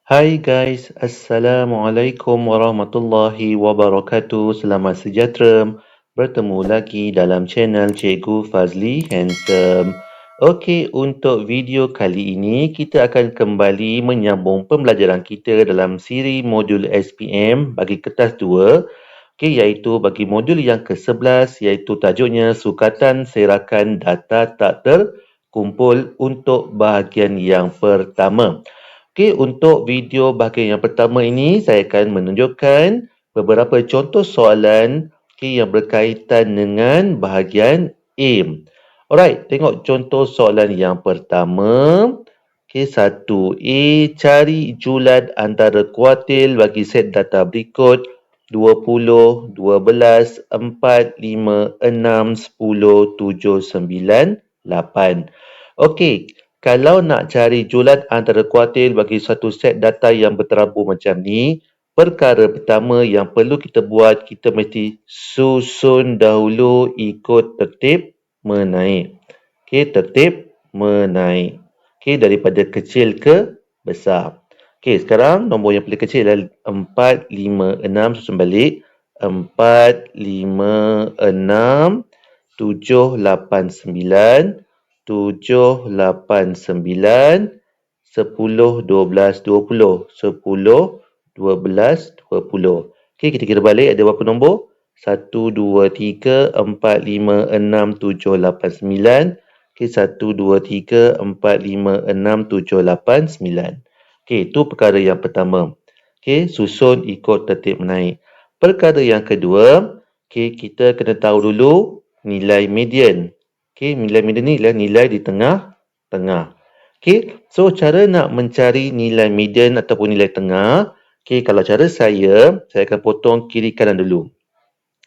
Hai guys, Assalamualaikum warahmatullahi wabarakatuh. Selamat sejahtera. Bertemu lagi dalam channel Cikgu Fazli Handsome. Okey, untuk video kali ini kita akan kembali menyambung pembelajaran kita dalam siri modul SPM bagi kertas 2. Okey, iaitu bagi modul yang ke-11 iaitu tajuknya Sukatan Serakan Data Tak Terkumpul untuk bahagian yang pertama. Okey, untuk video bahagian yang pertama ini, saya akan menunjukkan beberapa contoh soalan yang berkaitan dengan bahagian A. Alright, tengok contoh soalan yang pertama. Okey, 1A, cari julat antara kuartil bagi set data berikut 20, 12, 4, 5, 6, 10, 7, 9, 8. Okey, kalau nak cari julat antara kuartil bagi satu set data yang berterabur macam ni, perkara pertama yang perlu kita buat, kita mesti susun dahulu ikut tertib menaik. Okey, tertib menaik. Okey, daripada kecil ke besar. Okey, sekarang nombor yang paling kecil adalah 4, 5, 6. Susun balik. 4, 5, 6, 7, 8, 9. 7, 8, 9, 10, 12, 20. 10, 12, 20. Okey, kita kira balik ada berapa nombor? 1, 2, 3, 4, 5, 6, 7, 8, 9. Okey, 1, 2, 3, 4, 5, 6, 7, 8, 9. Okey, itu perkara yang pertama. Okey, susun ikut tertib menaik. Perkara yang kedua, okey, kita kena tahu dulu nilai median. Okey, nilai median ni adalah nilai di tengah-tengah. Okey, so cara nak mencari nilai median ataupun nilai tengah, okey, kalau cara saya akan potong kiri kanan dulu.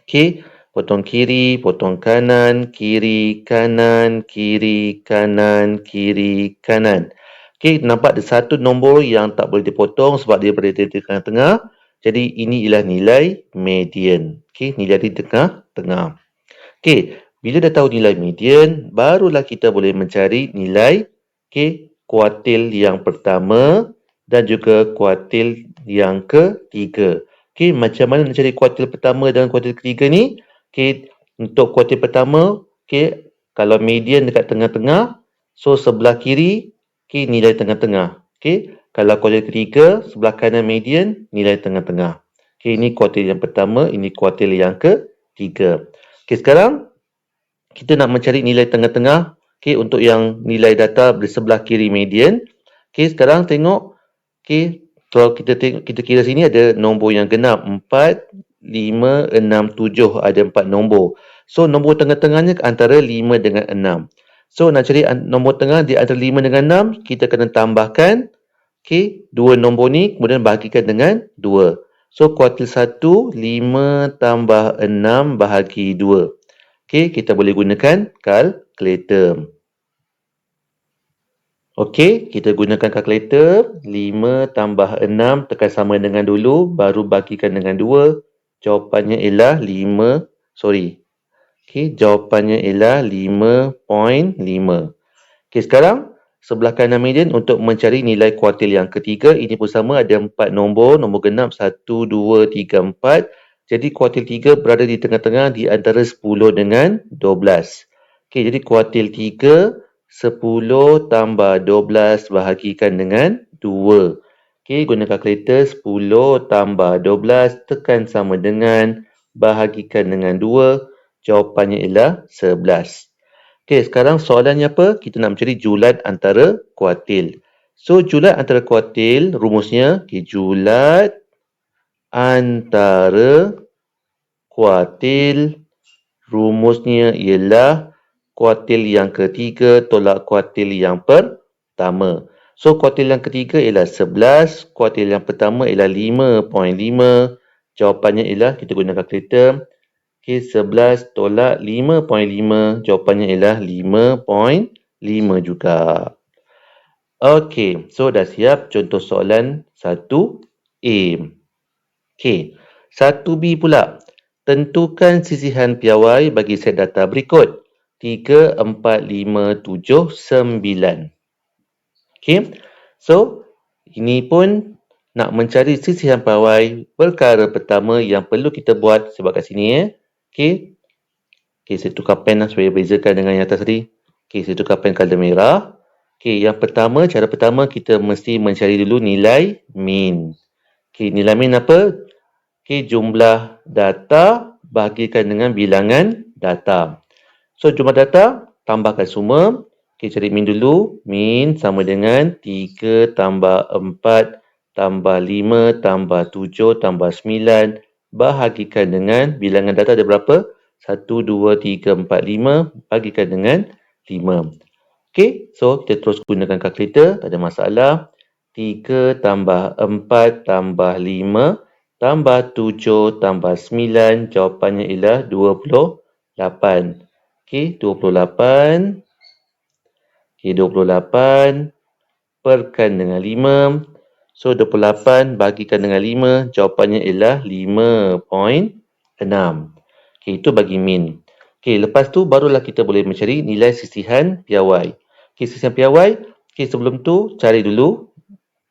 Okey, potong kiri, potong kanan, kiri, kanan, kiri, kanan, kiri, kanan. Okey, nampak ada satu nombor yang tak boleh dipotong sebab dia berada di tengah-tengah. Jadi ini ialah nilai median. Okey, nilai di tengah-tengah. Okey, bila dah tahu nilai median, barulah kita boleh mencari nilai kuartil yang pertama dan juga kuartil yang ketiga. Okey, macam mana nak cari kuartil pertama dan kuartil ketiga ni? Okey, untuk kuartil pertama, okey, kalau median dekat tengah-tengah, so sebelah kiri, okey, nilai tengah-tengah. Okey, kalau kuartil ketiga, sebelah kanan median, nilai tengah-tengah. Okey, ini kuartil yang pertama, ini kuartil yang ketiga. Okey, sekarang kita nak mencari nilai tengah-tengah, okey, untuk yang nilai data di sebelah kiri median. Okey, sekarang tengok, okey, kalau kita kira sini ada nombor yang genap 4, 5, 6, 7, ada 4 nombor. So nombor tengah-tengahnya antara 5 dengan 6. So nak cari nombor tengah di antara 5 dengan 6, kita kena tambahkan dua nombor ni kemudian bahagikan dengan 2. So kuartil 1, 5 tambah 6 bahagi 2. Okey, kita boleh gunakan kalkulator. Okey, kita gunakan kalkulator. 5 tambah 6 tekan sama dengan dulu, baru bagikan dengan 2. Jawapannya ialah 5. Okey, jawapannya ialah 5.5. Okey, sekarang sebelah kanan median untuk mencari nilai kuartil yang ketiga. Ini pun sama, ada 4 nombor. Nombor genap 1, 2, 3, 4. Jadi kuartil 3 berada di tengah-tengah di antara 10 dengan 12. Okey, jadi kuartil 3, 10 tambah 12 bahagikan dengan 2. Okey, guna kalkulator. 10 tambah 12 tekan sama dengan bahagikan dengan 2. Jawapannya ialah 11. Okey, sekarang soalannya apa? Kita nak mencari julat antara kuartil. So, julat antara kuartil, rumusnya, julat antara kuartil, rumusnya ialah kuartil yang ketiga tolak kuartil yang pertama. So, kuartil yang ketiga ialah 11, kuartil yang pertama ialah 5.5. Jawapannya ialah, kita guna kalkulator. Okey, 11 tolak 5.5, jawapannya ialah 5.5 juga. Okey, so dah siap contoh soalan 1A. Okey, 1B pula. Tentukan sisihan piawai bagi set data berikut. 3, 4, 5, 7, 9. Okey, so ini pun Nak mencari sisihan pawai, perkara pertama yang perlu kita buat, sebab kat sini okey. Okey, saya tukar pen supaya bezakan dengan yang atas tadi. Okey, saya tukar pen color merah. Okey, yang pertama, cara pertama kita mesti mencari dulu nilai min. Okey, nilai min apa? Okey, jumlah data bahagikan dengan bilangan data. So, jumlah data tambahkan semua. Okey, cari min dulu. Min sama dengan 3 tambah 4 tambah 5 tambah 7 tambah 9 bahagikan dengan bilangan data ada berapa? 1, 2, 3, 4, 5 bagikan dengan 5. Okey, so kita terus gunakan kalkulator, tak ada masalah. 3 tambah 4 tambah 5 tambah 7 tambah 9, jawapannya ialah 28. Okey, 28. Okey, 28 perkan dengan 5. So, 28 bagikan dengan 5, jawapannya ialah 5.6. Okey, itu bagi min. Okey, lepas tu barulah kita boleh mencari nilai sisihan piawai. Okey, sisihan piawai, okey, sebelum tu cari dulu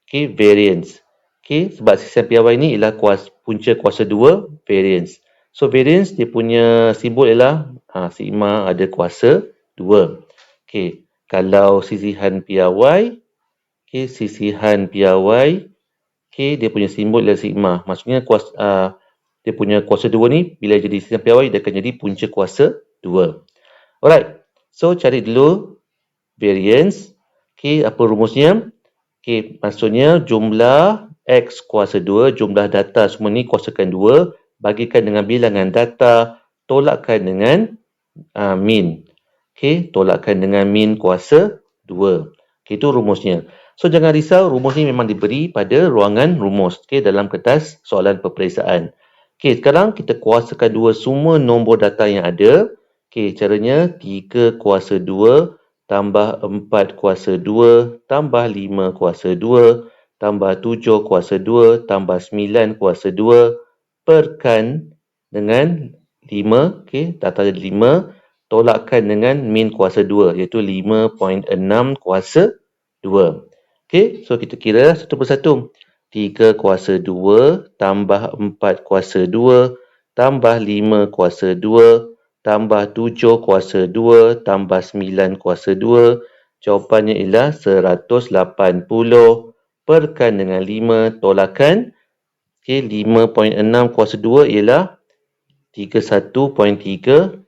okey, variance. Okey, sebab sisihan piawai ni ialah punca kuasa 2 variance. So, variance dia punya simbol ialah sigma ada kuasa 2. Okey, kalau sisihan piawai, okey, sisihan piawai, okey, dia punya simbol ialah sigma. Maksudnya dia punya kuasa 2 ni bila jadi sisihan piawai dia akan jadi punca kuasa 2. Alright. So, cari dulu variance. Okey, apa rumusnya? Okey, maksudnya jumlah X kuasa 2, jumlah data semua ni kuasakan 2, bagikan dengan bilangan data, tolakkan dengan min. Okey, tolakkan dengan min kuasa 2. Okey, itu rumusnya. So, jangan risau, rumus ni memang diberi pada ruangan rumus. Okey, dalam kertas soalan peperiksaan. Okey, sekarang kita kuasakan 2 semua nombor data yang ada. Okey, caranya 3 kuasa 2 tambah 4 kuasa 2 tambah 5 kuasa 2 tambah 7 kuasa 2 tambah 9 kuasa 2 perkan dengan 5. Okey, data ada 5. Tolakkan dengan min kuasa 2 iaitu 5.6 kuasa 2. Okey, so kita kira satu persatu. 3 kuasa 2 tambah 4 kuasa 2 tambah 5 kuasa 2 tambah 7 kuasa 2 tambah 9 kuasa 2. Jawapannya ialah 180 perkan dengan 5 tolakkan. Okey, 5.6 kuasa 2 ialah 31.36.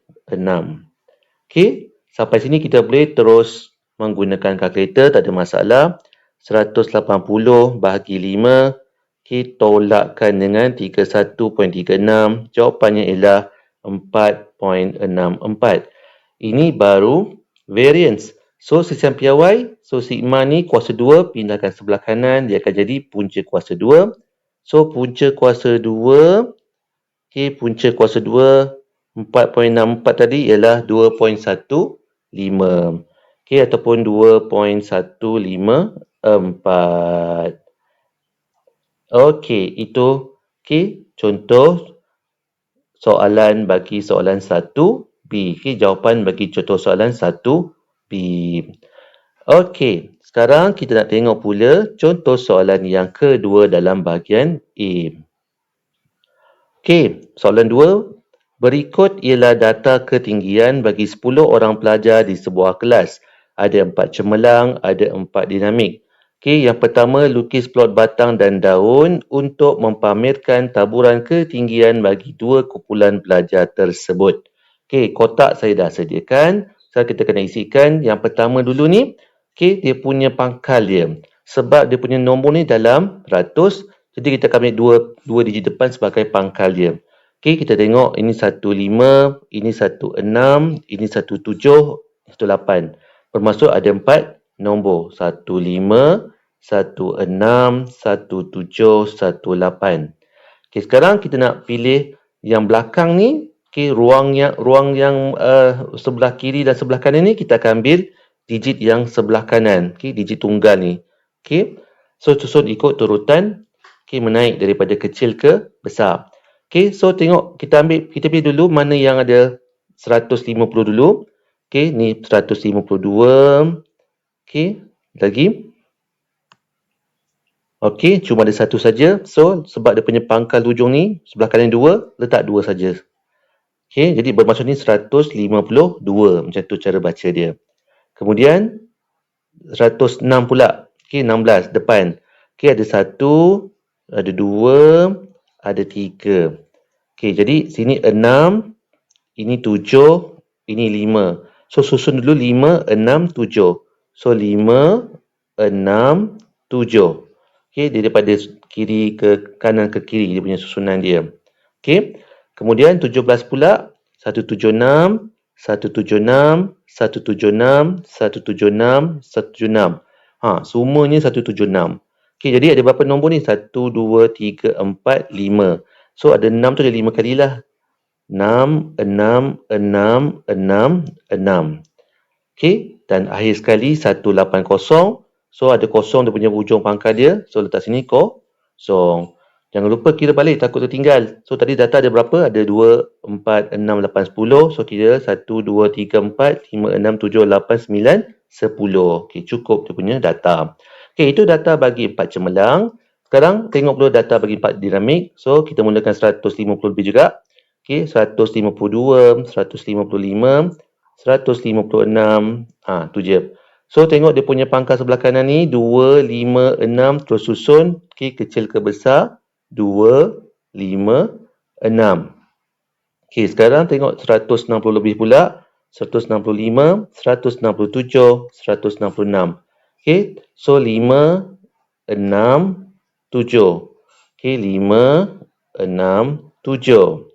Okey, sampai sini kita boleh terus menggunakan kalkulator, tak ada masalah. 180 bahagi 5, okey, tolakkan dengan 31.36. Jawapannya ialah 4.64. Ini baru variance. So, sisihan piawai, so sigma ni kuasa 2, pindahkan sebelah kanan, dia akan jadi punca kuasa 2. So, punca kuasa 2, okey, punca kuasa 2, 4.64 tadi ialah 2.15. Okey, ataupun 2.154. Okey, itu contoh soalan bagi soalan 1B. Okey, jawapan bagi contoh soalan 1B. Okey, sekarang kita nak tengok pula contoh soalan yang kedua dalam bahagian A. Okey, soalan 2. Berikut ialah data ketinggian bagi 10 orang pelajar di sebuah kelas. Ada 4 cemerlang, ada 4 dinamik. Okey, yang pertama lukis plot batang dan daun untuk mempamerkan taburan ketinggian bagi 2 kumpulan pelajar tersebut. Okey, kotak saya dah sediakan. Sekarang kita kena isikan yang pertama dulu ni. Okey, dia punya pangkal dia. Sebab dia punya nombor ni dalam ratus, jadi kita akan ambil dua digit depan sebagai pangkal dia. Okey, kita tengok ini 15, ini 16, ini 17, 18. Bermaksud ada 4 nombor. 15, 16, 17, 18. Okey, sekarang kita nak pilih yang belakang ni. Okey, ruang yang sebelah kiri dan sebelah kanan ni kita akan ambil digit yang sebelah kanan. Okey, digit tunggal ni. Okey. So, susun ikut turutan. Okey, menaik daripada kecil ke besar. Okey, so tengok kita pilih dulu mana yang ada 150 dulu. Okey, ni 152. Okey, lagi. Okey, cuma ada satu saja. So, sebab dia punya pangkal hujung ni, sebelah kanan 2, letak 2 saja. Okey, jadi bermaksud ni 152. Macam tu cara baca dia. Kemudian, 106 pula. Okey, 16 depan. Okey, ada 1, ada 2, ada 3. Okey, jadi sini 6, ini 7, ini 5. So, susun dulu 5, 6, 7. So, 5, 6, 7. Okey, dia daripada kiri ke kanan ke kiri dia punya susunan dia. Okey. Kemudian 17 pula 176, 176, 176, 176, 176. Semuanya 176. Okey, jadi ada berapa nombor ni? 1 2 3 4 5. So ada 6 tu ada 5 kali lah. 6 6 6 6 6. Okey, dan akhir sekali 180. So ada kosong dia punya hujung pangkal dia. So letak sini kosong. Jangan lupa kira balik, takut tertinggal. So tadi data ada berapa? Ada 2, 4, 6, 8, 10. So kira 1, 2, 3, 4, 5, 6, 7, 8, 9, 10. Okey, cukup dia punya data. Okey, itu data bagi 4 cemerlang. Sekarang tengok dulu data bagi 4 dinamik. So kita mulakan 150 lebih juga. Okey, 152, 155, 156. Tu je. So tengok dia punya pangkal sebelah kanan ni 2, 5, 6 terus susun. Okey, kecil ke besar? 2, 5, 6. Okey, sekarang tengok 160 lebih pula. 165, 167, 166. Okey, so 5, 6, 7. Okey, 5, 6, 7.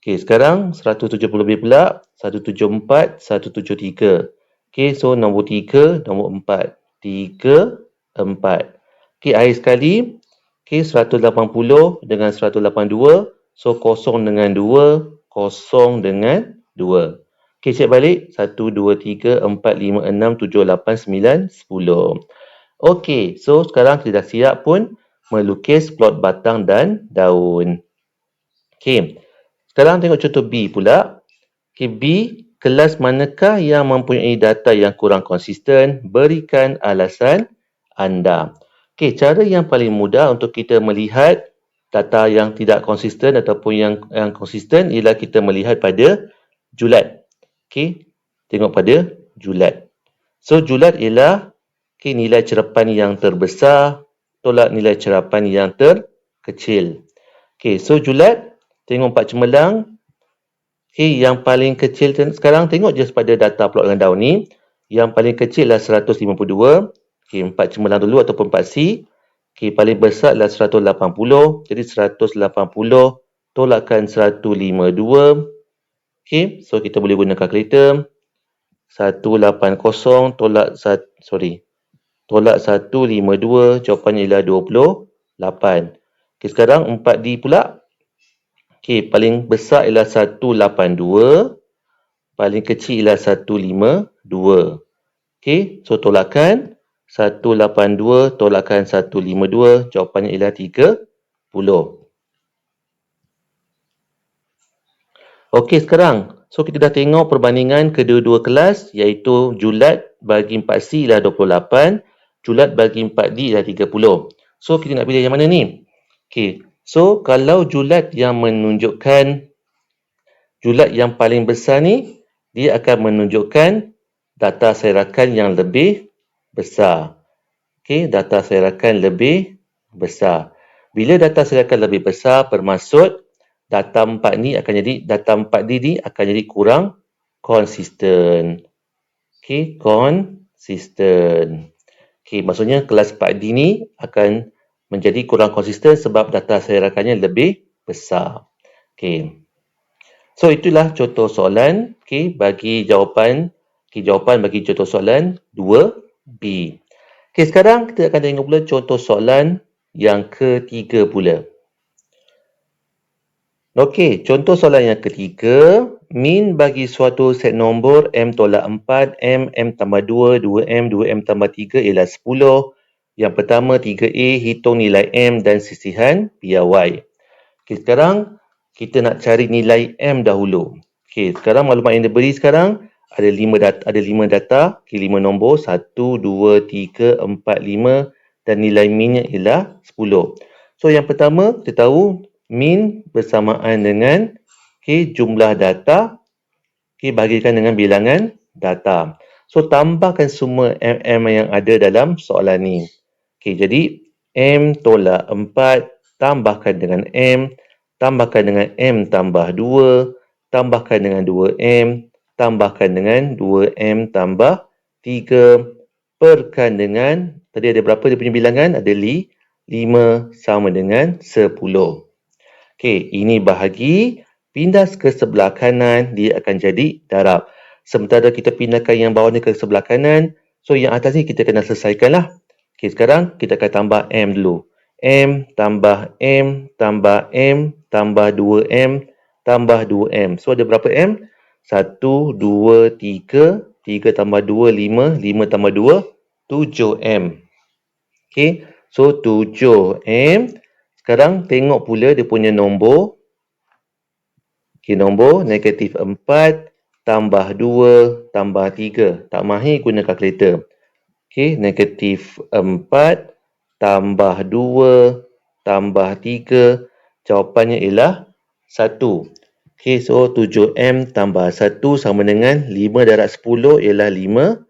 Okey, sekarang 170 lebih pula. 174, 173. Okey, so nombor 3, nombor 4. 3, 4. Okey, akhir sekali. Okey, 180 dengan 182. So, kosong dengan 2. Kosong dengan 2. Okey, cek balik. 1, 2, 3, 4, 5, 6, 7, 8, 9, 10. Okey, so sekarang kita dah siap pun melukis plot batang dan daun. Okey. Sekarang tengok contoh B pula. Okay, B, kelas manakah yang mempunyai data yang kurang konsisten? Berikan alasan anda. Okay, cara yang paling mudah untuk kita melihat data yang tidak konsisten ataupun yang konsisten ialah kita melihat pada julat. Okay, tengok pada julat. So, julat ialah nilai cerapan yang terbesar tolak nilai cerapan yang terkecil. Okay, so julat. Tengok 4 cemerlang. Okay, yang paling kecil sekarang tengok je pada data plot dengan daun ni. Yang paling kecil adalah 152. Okay, 4 cemerlang dulu ataupun 4C. Okay, paling besar adalah 180. Jadi 180 tolakkan 152. Okay, so kita boleh guna kalkulator. 180 tolak 152. Jawapannya ialah 28. Okay, sekarang 4D pula. Okey, paling besar ialah 182. Paling kecil ialah 152. Okey, so tolakkan 182 tolakkan 152. Jawapannya ialah 30. Okey, sekarang. So, kita dah tengok perbandingan kedua-dua kelas iaitu julat bagi 4C ialah 28. Julat bagi 4D ialah 30. So, kita nak pilih yang mana ni? Okey, so kalau julat yang menunjukkan julat yang paling besar ni, dia akan menunjukkan data serakan yang lebih besar. Okey, data serakan lebih besar. Bila data serakan lebih besar, bermaksud data 4 ni akan jadi, data 4D ni akan jadi kurang konsisten. Okey, konsisten. Okey, maksudnya kelas 4D ni akan menjadi kurang konsisten sebab data serakannya lebih besar. Okey. So, itulah contoh soalan bagi jawapan bagi contoh soalan 2B. Okey, sekarang kita akan tengok pula contoh soalan yang ketiga pula. Okey, contoh soalan yang ketiga, min bagi suatu set nombor M tolak 4, M tambah 2, 2M, 2M tambah 3 ialah 10. Yang pertama 3A, hitung nilai M dan sisihan biar Y. Okey, sekarang kita nak cari nilai M dahulu. Okey, sekarang maklumat yang diberi sekarang ada 5 data, Okey, 5 nombor 1 2 3 4 5 dan nilai min-nya ialah 10. So yang pertama kita tahu min bersamaan dengan jumlah data bahagikan dengan bilangan data. So tambahkan semua mm yang ada dalam soalan ni. Jadi m tolak 4 tambahkan dengan m, tambahkan dengan m tambah 2, tambahkan dengan 2m, tambahkan dengan 2m tambah 3, perkan dengan, tadi ada berapa dia punya bilangan? Ada 5 sama dengan 10. Ini bahagi, pindah ke sebelah kanan, dia akan jadi darab. Sementara kita pindahkan yang bawah ni ke sebelah kanan, so yang atas ni kita kena selesaikan lah. Sekarang kita akan tambah m dulu. M tambah m tambah m tambah 2m tambah 2m. So ada berapa m? 1, 2, 3, 3 tambah 2, 5, 5 tambah 2, 7m. So 7m. Sekarang tengok pula dia punya nombor. Nombor negatif 4 tambah 2 tambah 3. Tak mahir guna kalkulator. Negatif 4 tambah 2 tambah 3. Jawapannya ialah 1. So 7M tambah 1 sama dengan 5 darab 10 ialah 50.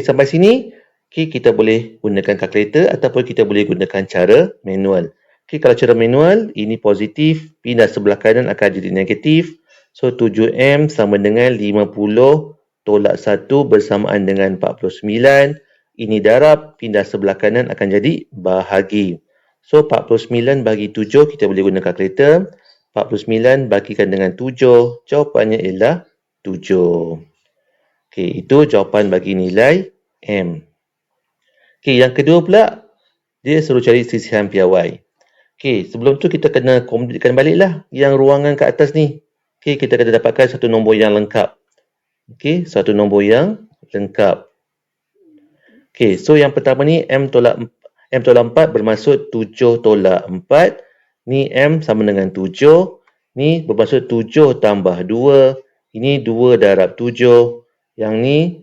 Sampai sini kita boleh gunakan kalkulator ataupun kita boleh gunakan cara manual. Kalau cara manual, ini positif, pindah sebelah kanan akan jadi negatif. So 7M sama dengan 50 tolak 1 bersamaan dengan 49. Ini darab, pindah sebelah kanan akan jadi bahagi. So 49 bagi 7 kita boleh guna kalkulator. 49 bagikan dengan 7, jawapannya ialah 7. Itu jawapan bagi nilai M. Yang kedua pula, dia suruh cari sisihan piawai. Sebelum tu kita kena kompletkan balik lah yang ruangan kat atas ni. Kita kena dapatkan satu nombor yang lengkap. Satu nombor yang lengkap. So yang pertama ni M tolak 4 bermaksud 7 tolak 4. Ni M sama dengan 7. Ni bermaksud 7 tambah 2. Ini 2 darab 7. Yang ni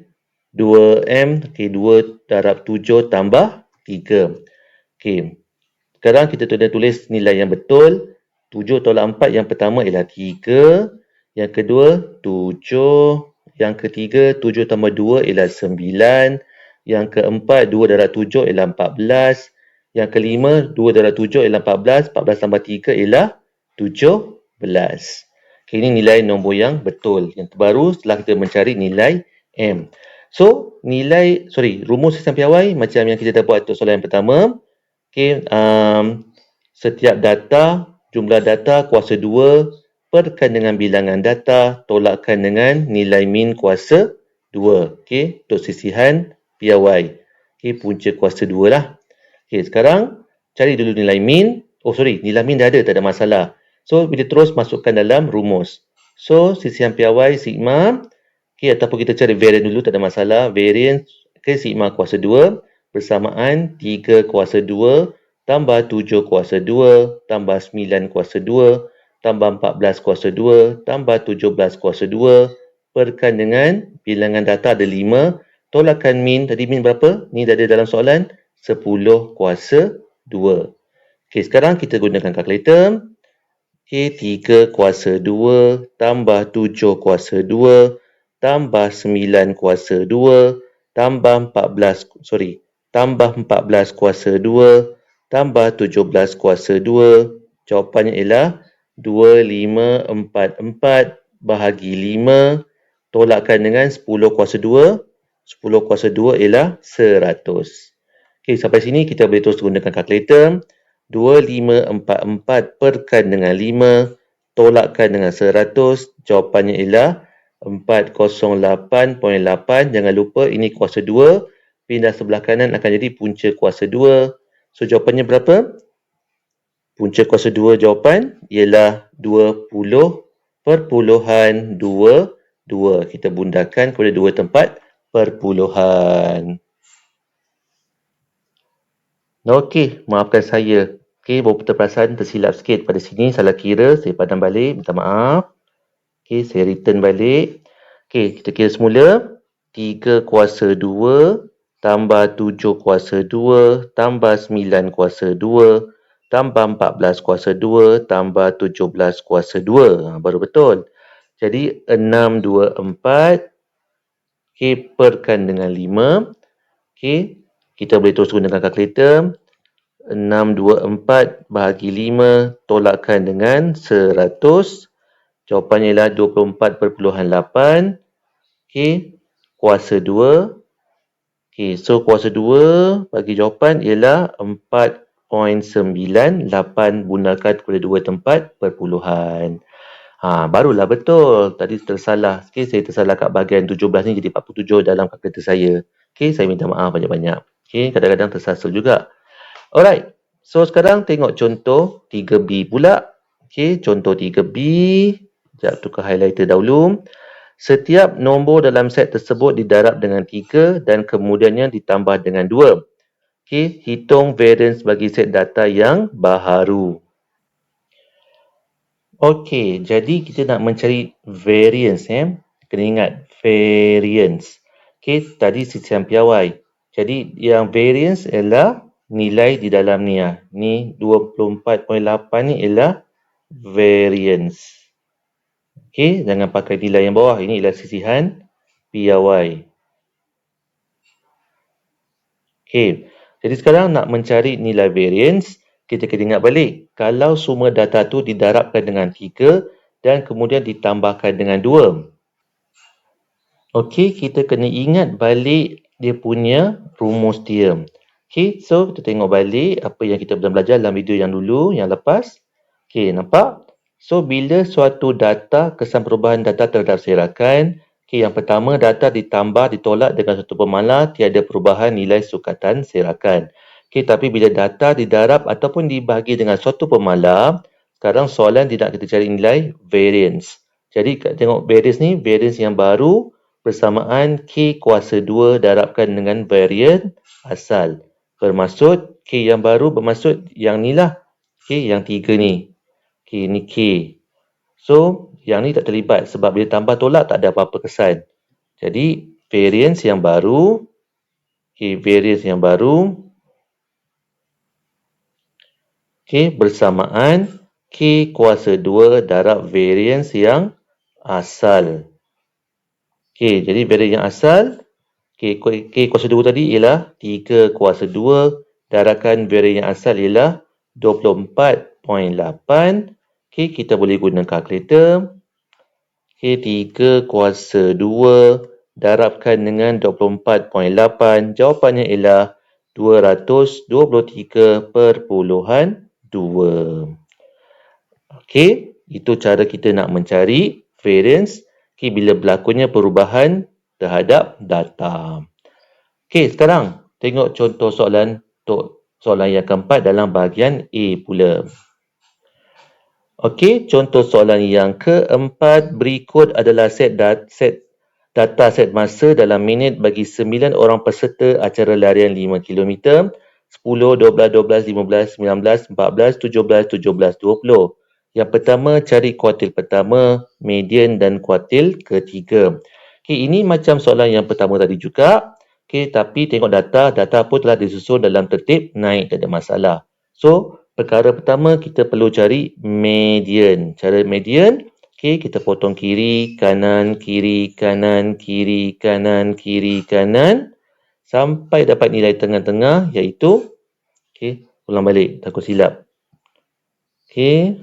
2M. 2 darab 7 tambah 3. Sekarang kita tulis nilai yang betul. 7 tolak 4 yang pertama ialah 3. Yang kedua 7. Yang ketiga 7 tambah 2 ialah 9. Yang keempat 2 darab 7 ialah 14. Yang kelima 2 darab 7 ialah 14. 14 tambah 3 ialah 17. Ini nilai nombor yang betul. Yang terbaru setelah kita mencari nilai M. So rumus sisihan piawai macam yang kita dah buat untuk soalan yang pertama. Setiap data, jumlah data kuasa 2 perkan dengan bilangan data tolakkan dengan nilai min kuasa 2. Untuk sisihan piawai. Punca kuasa 2 lah. Sekarang cari dulu nilai min. Nilai min dah ada, tak ada masalah. So bila terus masukkan dalam rumus. So sisihan piawai sigma. Ataupun kita cari varian dulu, tak ada masalah. Varian sigma kuasa 2 bersamaan 3 kuasa 2 tambah 7 kuasa 2 tambah 9 kuasa 2 tambah 14 kuasa 2 tambah 17 kuasa 2 perkan dengan bilangan data ada 5. Tolakkan min, tadi min berapa? Ni dah ada dalam soalan, 10 kuasa 2. Sekarang kita gunakan kalkulator. 3 kuasa 2 tambah 7 kuasa 2 tambah 9 kuasa 2 tambah 14 kuasa 2 tambah 17 kuasa 2. Jawapannya ialah 2544 bahagi 5 tolakkan dengan 10 kuasa 2. 10 kuasa 2 ialah 100. Sampai sini kita boleh terus gunakan kalkulator. 2544 perkan dengan 5 tolakkan dengan 100. Jawapannya ialah 408.8. Jangan lupa ini kuasa 2. Pindah sebelah kanan akan jadi punca kuasa 2. So jawapannya berapa? Punca kuasa 2 jawapan ialah 20.22. Kita bundahkan kepada 2 tempat perpuluhan. Maafkan saya. Baru terperasan tersilap sikit pada sini. Salah kira, saya padam balik. Minta maaf. Saya return balik. Kita kira semula. 3 kuasa 2 tambah 7 kuasa 2, tambah 9 kuasa 2, tambah 14 kuasa 2, tambah 17 kuasa 2. Baru betul. Jadi 624, perkan dengan 5. Kita boleh terus gunakan kalkulator. 624 bahagi 5 tolakkan dengan 100. Jawapannya ialah 24.8. Kuasa 2. So kuasa 2 bagi jawapan ialah 4.98 gunakan kepada 2 tempat perpuluhan. Barulah betul. Tadi tersalah. Saya tersalah kat bahagian 17 ni jadi 47 dalam kalkulator saya. Saya minta maaf banyak-banyak. Kadang-kadang tersasul juga. Alright. So sekarang tengok contoh 3B pula. Contoh 3B. Sekejap tukar highlighter dahulu. Setiap nombor dalam set tersebut didarab dengan 3 dan kemudiannya ditambah dengan 2. Hitung variance bagi set data yang baharu. Okey, jadi kita nak mencari variance. Kena ingat, variance. Tadi sisian piawai. Jadi yang variance ialah nilai di dalam ni. Ni 24.8 ni ialah variance. Jangan pakai nilai yang bawah. Ini ialah sisihan piawai. Jadi sekarang nak mencari nilai variance, kita kena ingat balik. Kalau semua data tu didarabkan dengan 3 dan kemudian ditambahkan dengan 2. Kita kena ingat balik dia punya rumus dia. So kita tengok balik apa yang kita pernah belajar dalam video yang dulu, yang lepas. Nampak? So bila suatu data, kesan perubahan data terhadap serakan, yang pertama data ditambah ditolak dengan satu pemalar, tiada perubahan nilai sukatan serakan. Tapi bila data didarab ataupun dibahagi dengan suatu pemalar, sekarang soalan tidak kita cari nilai variance. Jadi tengok variance ni, variance yang baru bersamaan K kuasa 2 darabkan dengan variance asal. Bermaksud K yang baru bermaksud yang ni lah. Yang 3 ni. Ni K. So, yang ni tak terlibat sebab bila tambah tolak tak ada apa-apa kesan. Jadi, variance yang baru. Variance yang baru. Bersamaan K kuasa 2 darab variance yang asal. Jadi variance yang asal. K kuasa 2 tadi ialah 3 kuasa 2. Darabkan variance yang asal ialah 24.8. Kita boleh guna kalkulator. 3 kuasa 2 darabkan dengan 24.8. Jawapannya ialah 223.2. Itu cara kita nak mencari variance bila berlakunya perubahan terhadap data. Sekarang tengok contoh soalan yang keempat dalam bahagian A pula. Contoh soalan yang keempat, berikut adalah set data set masa dalam minit bagi 9 orang peserta acara larian 5 km, 10, 12, 12, 15, 19, 14, 17, 17, 20. Yang pertama, cari kuartil pertama, median dan kuartil ketiga. Ini macam soalan yang pertama tadi juga. Tapi tengok data pun telah disusun dalam tertib naik, tak ada masalah. So, perkara pertama kita perlu cari median. Cara median, kita potong kiri, kanan, kiri, kanan, kiri, kanan, kiri, kanan sampai dapat nilai tengah-tengah iaitu ulang balik, takut silap. Kiri,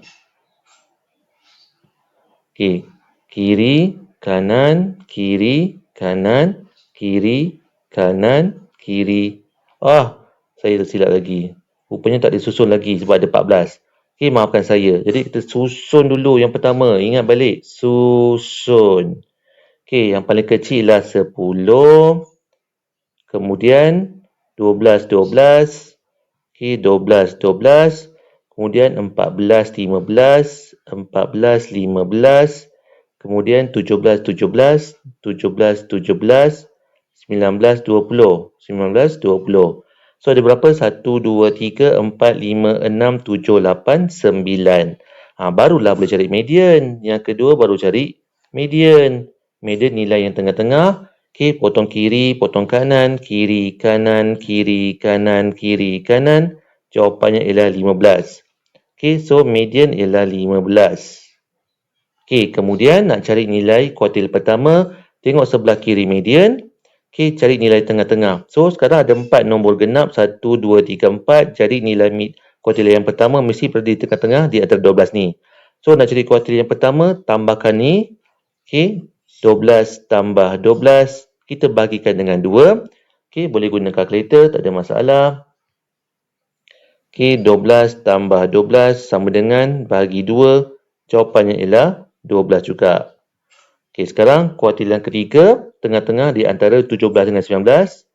kanan, kiri, kanan, kiri, kanan, kiri. Saya tersilap lagi. Rupanya tak disusun lagi sebab ada 14. Maafkan saya. Jadi kita susun dulu yang pertama. Ingat balik. Susun. Yang paling kecil lah 10. Kemudian 12, 12. 12, 12. Kemudian 14, 15. 14, 15. Kemudian 17, 17. 17, 17. 19, 20. 19, 20. So, ada berapa? 1, 2, 3, 4, 5, 6, 7, 8, 9. Barulah boleh cari median. Yang kedua, baru cari median. Median nilai yang tengah-tengah. Okey, potong kiri, potong kanan, kiri, kanan, kiri, kanan, kiri, kanan. Jawapannya ialah 15. Okey, so median ialah 15. Okey, kemudian nak cari nilai kuartil pertama, tengok sebelah kiri median. Okey, cari nilai tengah-tengah. So, sekarang ada 4 nombor genap, 1, 2, 3, 4. Cari nilai kuartil yang pertama mesti berada di tengah-tengah di antara 12 ni. So, nak cari kuartil yang pertama, tambahkan ni. Okey, 12 tambah 12, kita bagikan dengan 2. Okey, boleh guna kalkulator, tak ada masalah. Okey, 12 tambah 12 sama dengan bagi 2. Jawapannya ialah 12 juga. Okey, sekarang kuartil yang ketiga, tengah-tengah di antara 17 dengan 19.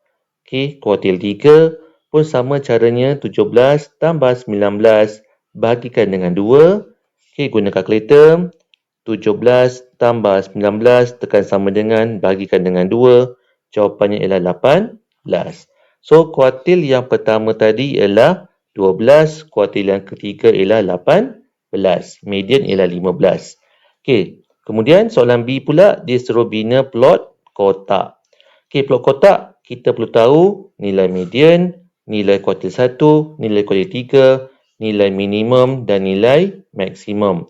Okey, kuartil 3 pun sama caranya, 17 tambah 19 bagikan dengan 2. Okey, guna kalkulator. 17 tambah 19 tekan sama dengan bagikan dengan 2. Jawapannya ialah 18. So, kuartil yang pertama tadi ialah 12. Kuartil yang ketiga ialah 18. Median ialah 15. Okey, kemudian soalan B pula, dia suruh bina plot kotak. Okey, plot kotak, kita perlu tahu nilai median, nilai kuartil 1, nilai kuartil 3, nilai minimum dan nilai maksimum.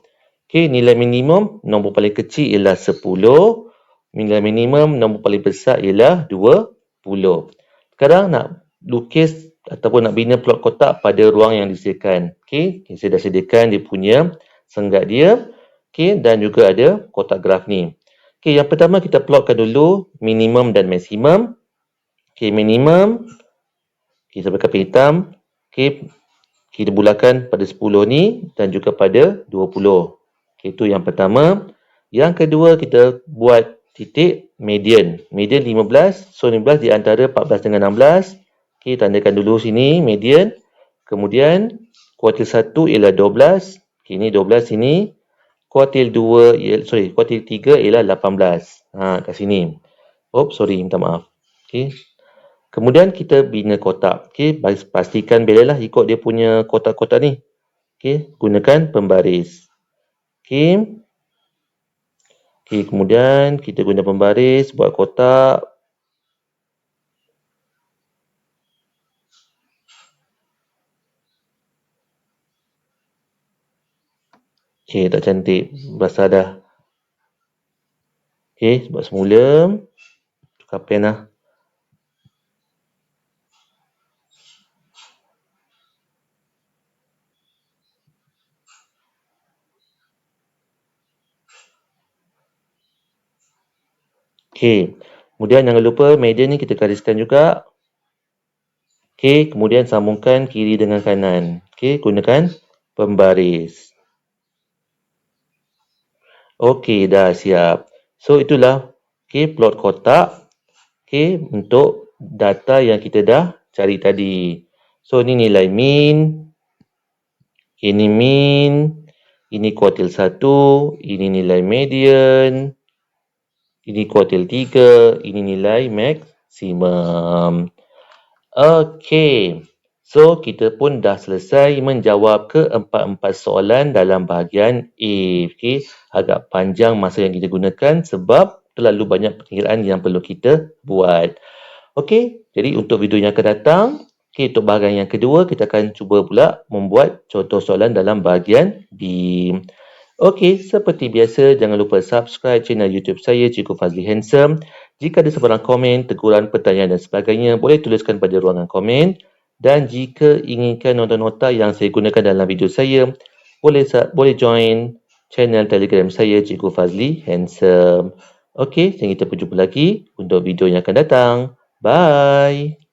Okey, nilai minimum, nombor paling kecil ialah 10. Nilai minimum, nombor paling besar ialah 20. Sekarang nak lukis ataupun nak bina plot kotak pada ruang yang disediakan. Okey, saya dah sediakan dia punya senggak dia. Okey, dan juga ada kotak graf ni. Okey, yang pertama kita plotkan dulu minimum dan maksimum. Okey, minimum. Okey, sampai kapal hitam. Okey, kita bulakan pada 10 ni dan juga pada 20. Okey, itu yang pertama. Yang kedua, kita buat titik median. Median 15. So, 15 di antara 14 dengan 16. Okey, tandakan dulu sini median. Kemudian, kuartil 1 ialah 12. Okey, ini 12 sini. Kuartil 3 ialah 18. Kat sini. Minta maaf. Okey. Kemudian kita bina kotak. Okey, pastikan belalah ikut dia punya kotak-kotak ni. Okey, gunakan pembaris. Okey. Okey, kemudian kita guna pembaris buat kotak. Okey, tak cantik. Basah dah. Okey, buat semula. Tukar pen lah. Okey, kemudian jangan lupa median ni kita gariskan juga. Okey, kemudian sambungkan kiri dengan kanan. Okey, gunakan pembaris. Okey, dah siap. So, itulah plot kotak untuk data yang kita dah cari tadi. So, ini nilai min. Ini min. Ini kuartil 1. Ini nilai median. Ini kuartil 3. Ini nilai maksimum. Okey. So, kita pun dah selesai menjawab keempat-empat soalan dalam bahagian A. Okey, agak panjang masa yang kita gunakan sebab terlalu banyak perkiraan yang perlu kita buat. Okey, jadi untuk video yang akan datang, untuk bahagian yang kedua, kita akan cuba pula membuat contoh soalan dalam bahagian B. Okey, seperti biasa, jangan lupa subscribe channel YouTube saya, Cikgu Fazli Handsome. Jika ada sebarang komen, teguran, pertanyaan dan sebagainya, boleh tuliskan pada ruangan komen. Dan jika inginkan nota-nota yang saya gunakan dalam video saya, boleh join channel Telegram saya, Cikgu Fazli Handsome. Okey, sampai kita berjumpa lagi untuk video yang akan datang. Bye!